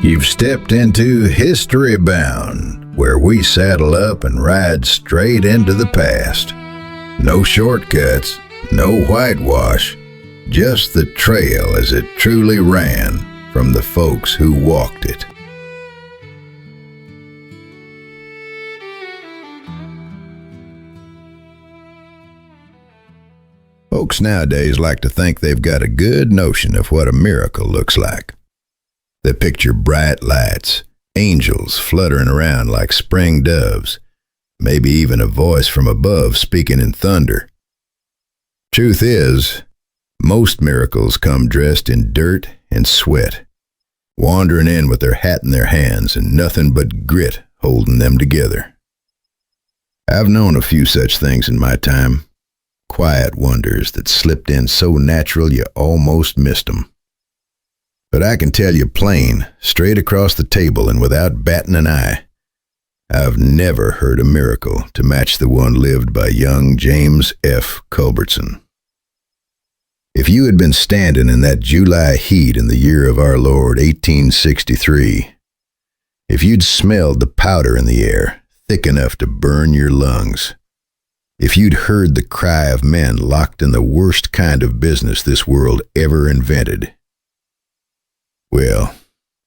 You've stepped into History Bound, where we saddle up and ride straight into the past. No shortcuts, no whitewash, just the trail as it truly ran from the folks who walked it. Folks nowadays like to think they've got a good notion of what a miracle looks like. They picture bright lights, angels fluttering around like spring doves, maybe even a voice from above speaking in thunder. Truth is, most miracles come dressed in dirt and sweat, wandering in with their hat in their hands and nothing but grit holding them together. I've known a few such things in my time, quiet wonders that slipped in so natural you almost missed them. But I can tell you plain, straight across the table and without batting an eye, I've never heard a miracle to match the one lived by young James F. Culbertson. If you had been standing in that July heat in the year of our Lord 1863, if you'd smelled the powder in the air, thick enough to burn your lungs, if you'd heard the cry of men locked in the worst kind of business this world ever invented, well,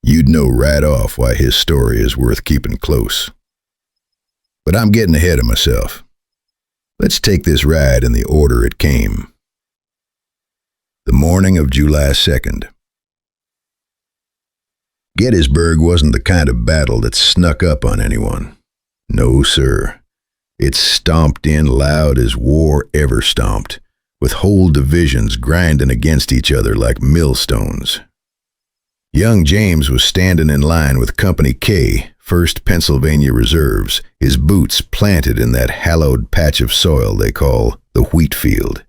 you'd know right off why his story is worth keeping close. But I'm getting ahead of myself. Let's take this ride in the order it came. The morning of July 2nd. Gettysburg wasn't the kind of battle that snuck up on anyone. No, sir. It stomped in loud as war ever stomped, with whole divisions grinding against each other like millstones. Young James was standing in line with Company K, 1st Pennsylvania Reserves, his boots planted in that hallowed patch of soil they call the Wheatfield.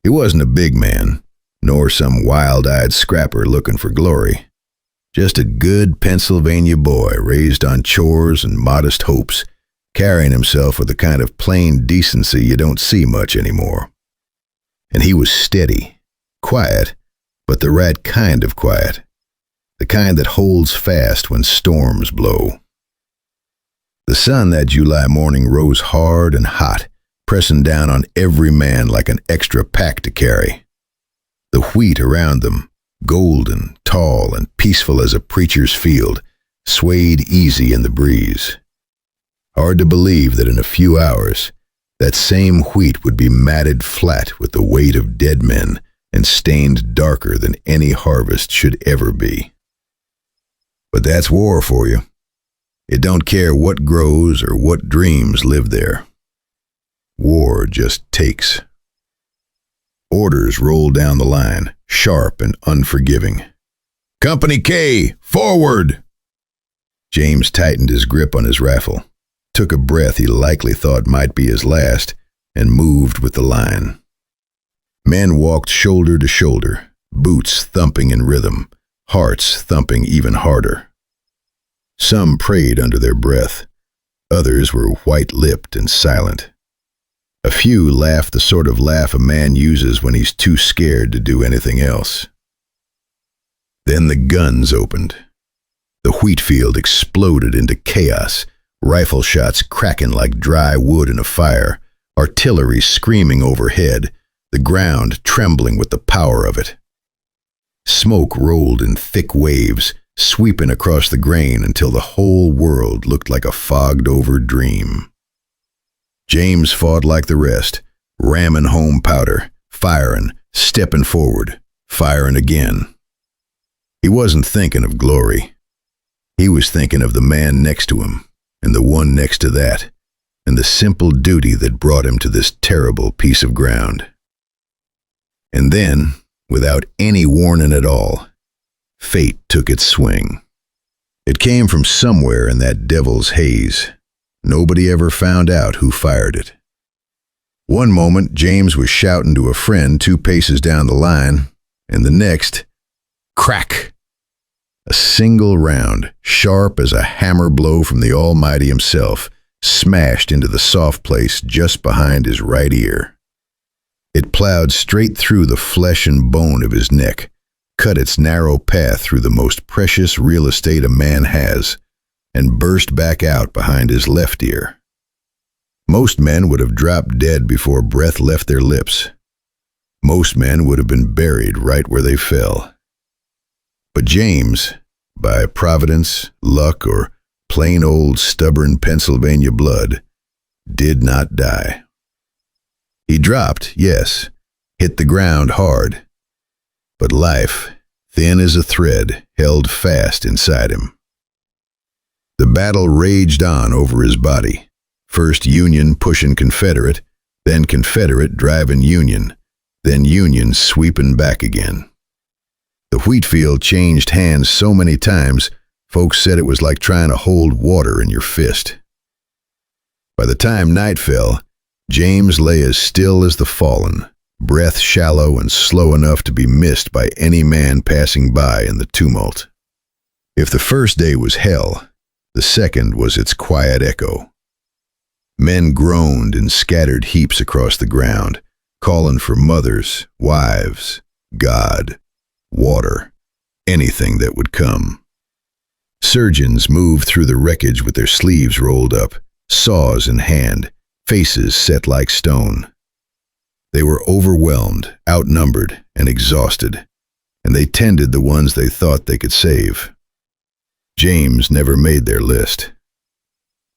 He wasn't a big man, nor some wild-eyed scrapper looking for glory. Just a good Pennsylvania boy raised on chores and modest hopes, carrying himself with a kind of plain decency you don't see much anymore. And he was steady, quiet, but the right kind of quiet, the kind that holds fast when storms blow. The sun that July morning rose hard and hot, pressing down on every man like an extra pack to carry. The wheat around them, golden, tall, and peaceful as a preacher's field, swayed easy in the breeze. Hard to believe that in a few hours, that same wheat would be matted flat with the weight of dead men and stained darker than any harvest should ever be. But that's war for you. It don't care what grows or what dreams live there. War just takes. Orders rolled down the line, sharp and unforgiving. Company K, forward! James tightened his grip on his rifle, took a breath he likely thought might be his last, and moved with the line. Men walked shoulder to shoulder, boots thumping in rhythm, hearts thumping even harder. Some prayed under their breath. Others were white-lipped and silent. A few laughed the sort of laugh a man uses when he's too scared to do anything else. Then the guns opened. The Wheatfield exploded into chaos, rifle shots cracking like dry wood in a fire, artillery screaming overhead, the ground trembling with the power of it. Smoke rolled in thick waves, sweeping across the grain until the whole world looked like a fogged-over dream. James fought like the rest, ramming home powder, firing, stepping forward, firing again. He wasn't thinking of glory. He was thinking of the man next to him, and the one next to that, and the simple duty that brought him to this terrible piece of ground. And then, without any warning at all, fate took its swing. It came from somewhere in that devil's haze. Nobody ever found out who fired it. One moment, James was shouting to a friend 2 paces down the line, and the next, crack! A single round, sharp as a hammer blow from the Almighty himself, smashed into the soft place just behind his right ear. It plowed straight through the flesh and bone of his neck, cut its narrow path through the most precious real estate a man has, and burst back out behind his left ear. Most men would have dropped dead before breath left their lips. Most men would have been buried right where they fell. But James, by providence, luck, or plain old stubborn Pennsylvania blood, did not die. He dropped, yes, hit the ground hard, but life, thin as a thread, held fast inside him. The battle raged on over his body. First Union pushing Confederate, then Confederate driving Union, then Union sweeping back again. The Wheatfield changed hands so many times, folks said it was like trying to hold water in your fist. By the time night fell, James lay as still as the fallen, breath shallow and slow enough to be missed by any man passing by in the tumult. If the first day was hell, the second was its quiet echo. Men groaned in scattered heaps across the ground, calling for mothers, wives, God, water, anything that would come. Surgeons moved through the wreckage with their sleeves rolled up, saws in hand, faces set like stone. They were overwhelmed, outnumbered, and exhausted, and they tended the ones they thought they could save. James never made their list.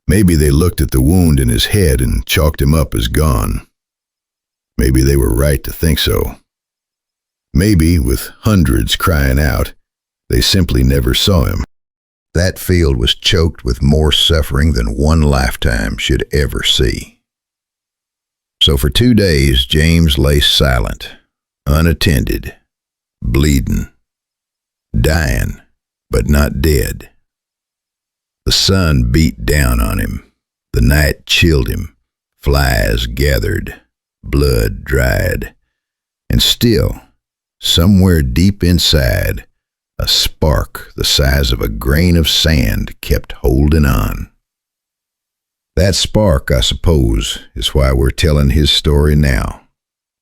Maybe they looked at the wound in his head and chalked him up as gone. Maybe they were right to think so. Maybe, with hundreds crying out, they simply never saw him. That field was choked with more suffering than one lifetime should ever see. So for 2 days, James lay silent, unattended, bleeding, dying, but not dead. The sun beat down on him. The night chilled him. Flies gathered. Blood dried. And still, somewhere deep inside, a spark the size of a grain of sand kept holding on. That spark, I suppose, is why we're telling his story now.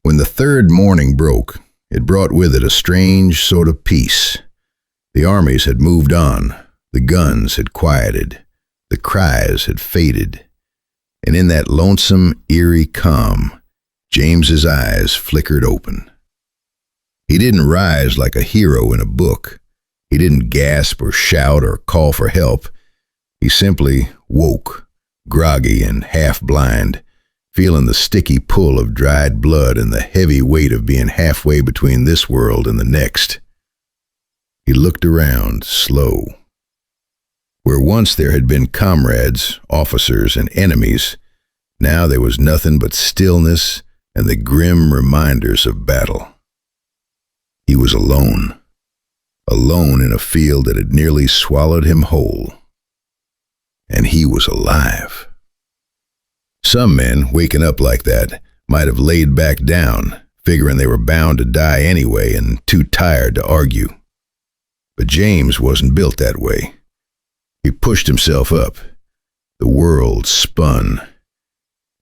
When the third morning broke, it brought with it a strange sort of peace. The armies had moved on. The guns had quieted, the cries had faded, and in that lonesome, eerie calm, James's eyes flickered open. He didn't rise like a hero in a book. He didn't gasp or shout or call for help. He simply woke, groggy and half-blind, feeling the sticky pull of dried blood and the heavy weight of being halfway between this world and the next. He looked around, slow. Where once there had been comrades, officers, and enemies, now there was nothing but stillness and the grim reminders of battle. He was alone in a field that had nearly swallowed him whole. And he was alive. Some men, waking up like that, might have laid back down, figuring they were bound to die anyway and too tired to argue. But James wasn't built that way. He pushed himself up. The world spun.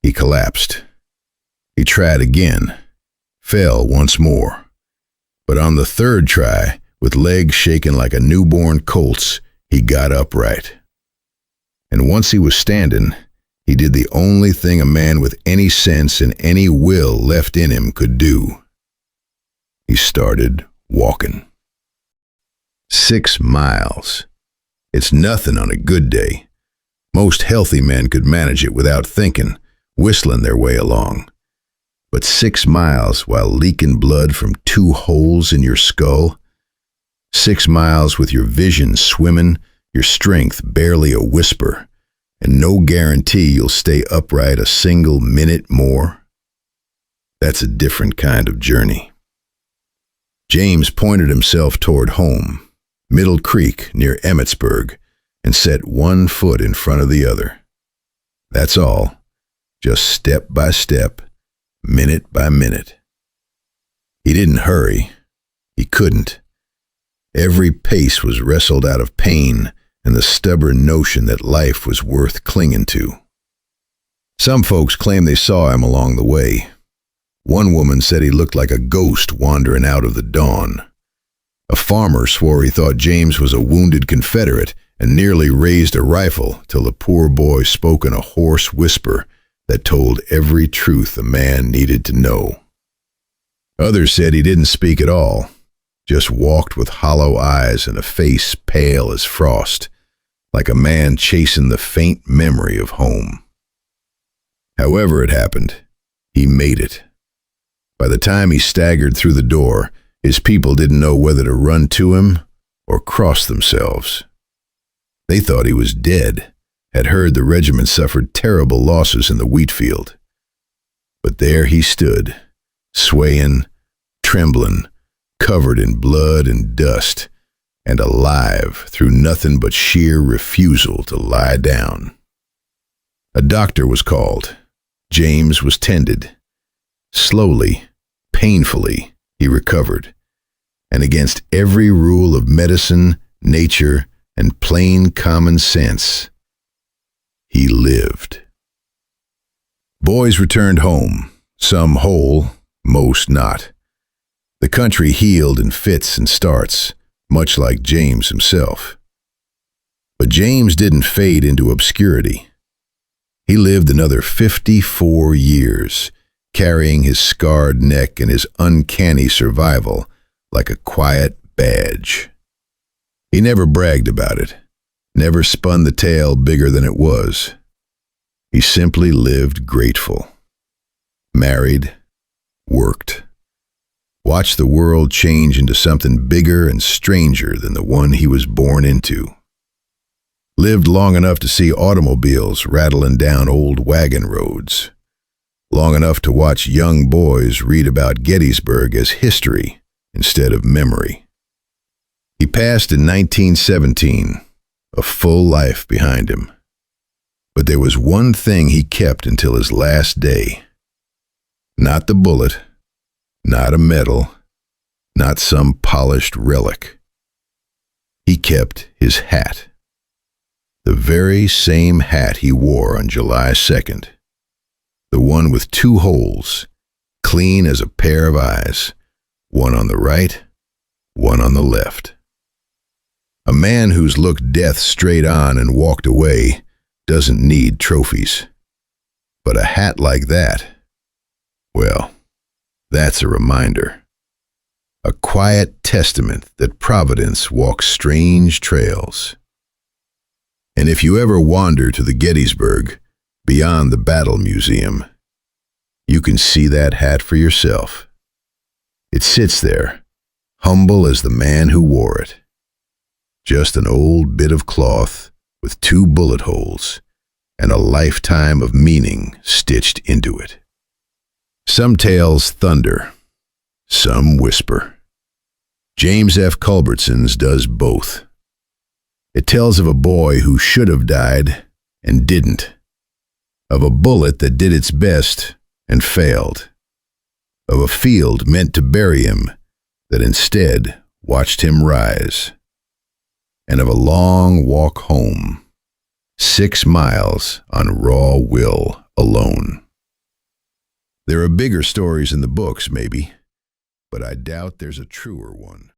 He collapsed. He tried again, fell once more. But on the third try, with legs shaking like a newborn colt's, he got upright. And once he was standing, he did the only thing a man with any sense and any will left in him could do. He started walking. 6 miles. It's nothing on a good day. Most healthy men could manage it without thinking, whistling their way along. But 6 miles while leaking blood from 2 holes in your skull? 6 miles with your vision swimming, your strength barely a whisper, and no guarantee you'll stay upright a single minute more? That's a different kind of journey. James pointed himself toward home, Middle Creek near Emmitsburg, and set 1 foot in front of the other. That's all, just step by step, minute by minute. He didn't hurry. He couldn't. Every pace was wrestled out of pain and the stubborn notion that life was worth clinging to. Some folks claim they saw him along the way. One woman said he looked like a ghost wandering out of the dawn. A farmer swore he thought James was a wounded Confederate and nearly raised a rifle till the poor boy spoke in a hoarse whisper that told every truth a man needed to know. Others said he didn't speak at all, just walked with hollow eyes and a face pale as frost, like a man chasing the faint memory of home. However it happened, he made it. By the time he staggered through the door, his people didn't know whether to run to him or cross themselves. They thought he was dead, had heard the regiment suffered terrible losses in the Wheatfield. But there he stood, swaying, trembling, covered in blood and dust, and alive through nothing but sheer refusal to lie down. A doctor was called. James was tended. Slowly, painfully, he recovered, and against every rule of medicine, nature, and plain common sense, he lived. Boys returned home, some whole, most not. The country healed in fits and starts, much like James himself. But James didn't fade into obscurity. He lived another 54 years, carrying his scarred neck and his uncanny survival like a quiet badge. He never bragged about it, never spun the tale bigger than it was. He simply lived grateful. Married, worked, watched the world change into something bigger and stranger than the one he was born into. Lived long enough to see automobiles rattling down old wagon roads. Long enough to watch young boys read about Gettysburg as history instead of memory. He passed in 1917, a full life behind him. But there was one thing he kept until his last day. Not the bullet, not a medal, not some polished relic. He kept his hat. The very same hat he wore on July 2nd. The one with two holes, clean as a pair of eyes, one on the right, one on the left. A man who's looked death straight on and walked away doesn't need trophies. But a hat like that, well, that's a reminder. A quiet testament that Providence walks strange trails. And if you ever wander to the Gettysburg, beyond the Battle Museum, you can see that hat for yourself. It sits there, humble as the man who wore it. Just an old bit of cloth with two bullet holes and a lifetime of meaning stitched into it. Some tales thunder, some whisper. James F. Culbertson's does both. It tells of a boy who should have died and didn't. Of a bullet that did its best and failed. Of a field meant to bury him that instead watched him rise. And of a long walk home, 6 miles on raw will alone. There are bigger stories in the books, maybe, but I doubt there's a truer one.